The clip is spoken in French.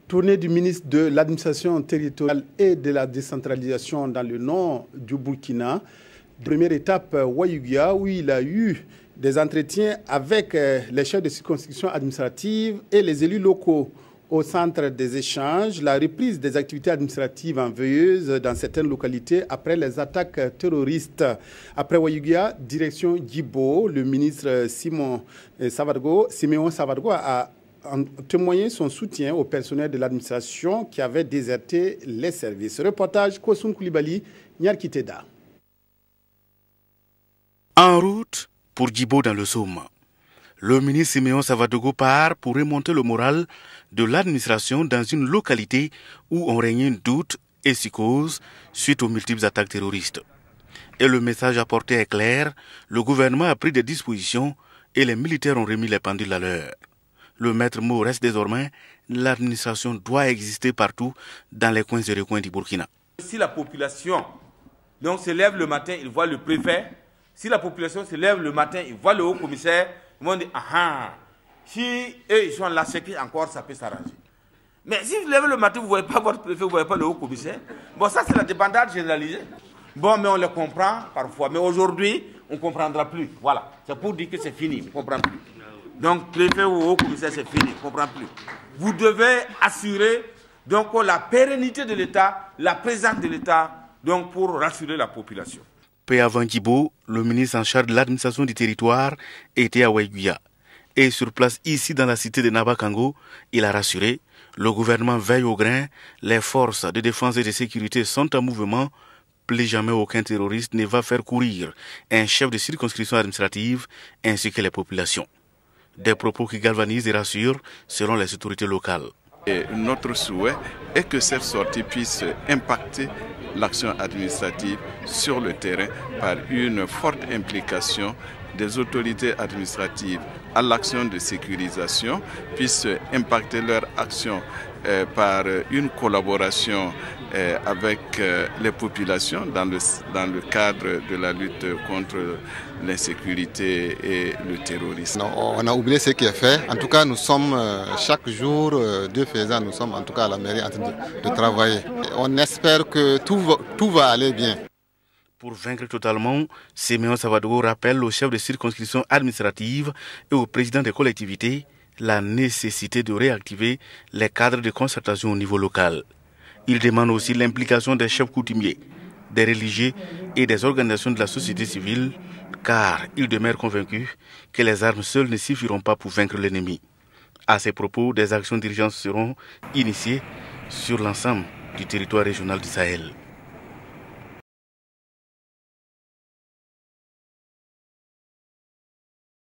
Tournée du ministre de l'administration territoriale et de la décentralisation dans le nord du Burkina. Première étape, Ouayouguia, où il a eu des entretiens avec les chefs de circonscription administrative et les élus locaux. Au centre des échanges, la reprise des activités administratives en veilleuse dans certaines localités après les attaques terroristes. Après Ouayouguia, direction Djibo, le ministre Siméon Savadgo a témoigné son soutien au personnel de l'administration qui avait déserté les services. Reportage Kosoum Koulibaly, Nyarkiteda. En route pour Djibo dans le Somme. Le ministre Siméon Savadgo part pour remonter le moral de l'administration dans une localité où on régnait doute et psychose suite aux multiples attaques terroristes. Et le message apporté est clair, le gouvernement a pris des dispositions et les militaires ont remis les pendules à l'heure. Le maître mot reste désormais, l'administration doit exister partout dans les coins et recoins du Burkina. Si la population se lève le matin, il voit le préfet. Si la population se lève le matin, il voit le haut commissaire. Ils vont dire, si eux ils sont là, c'est qu'encore ça peut s'arranger. Mais si vous levez le matin, vous ne voyez pas votre préfet, vous ne voyez pas le haut commissaire. Bon, ça c'est la débandade généralisée. Bon, mais on le comprend parfois. Mais aujourd'hui, on ne comprendra plus. Voilà. C'est pour dire que c'est fini. On ne comprend plus. Donc, préfet ou haut commissaire, c'est fini. On ne comprend plus. Vous devez assurer donc la pérennité de l'État, la présence de l'État, donc pour rassurer la population. Peu avant Djibo, le ministre en charge de l'administration du territoire était à Ouayouguia. Et sur place, ici dans la cité de Nabakango, il a rassuré, le gouvernement veille au grain, les forces de défense et de sécurité sont en mouvement, plus jamais aucun terroriste ne va faire courir un chef de circonscription administrative ainsi que les populations. Des propos qui galvanisent et rassurent selon les autorités locales. Et notre souhait est que cette sortie puisse impacter l'action administrative sur le terrain par une forte implication des autorités administratives à l'action de sécurisation, puisse impacter leur action par une collaboration avec les populations dans le cadre de la lutte contre l'insécurité et le terrorisme. Non, on a oublié ce qui est fait. En tout cas, nous sommes chaque jour, Dieu faisant, nous sommes en tout cas à la mairie en train de travailler. On espère que tout va aller bien. Pour vaincre totalement, Siméon Savadgo rappelle aux chefs de circonscription administrative et aux présidents des collectivités la nécessité de réactiver les cadres de concertation au niveau local. Il demande aussi l'implication des chefs coutumiers, des religieux et des organisations de la société civile, car il demeure convaincu que les armes seules ne suffiront pas pour vaincre l'ennemi. À ces propos, des actions d'urgence seront initiées sur l'ensemble du territoire régional du Sahel.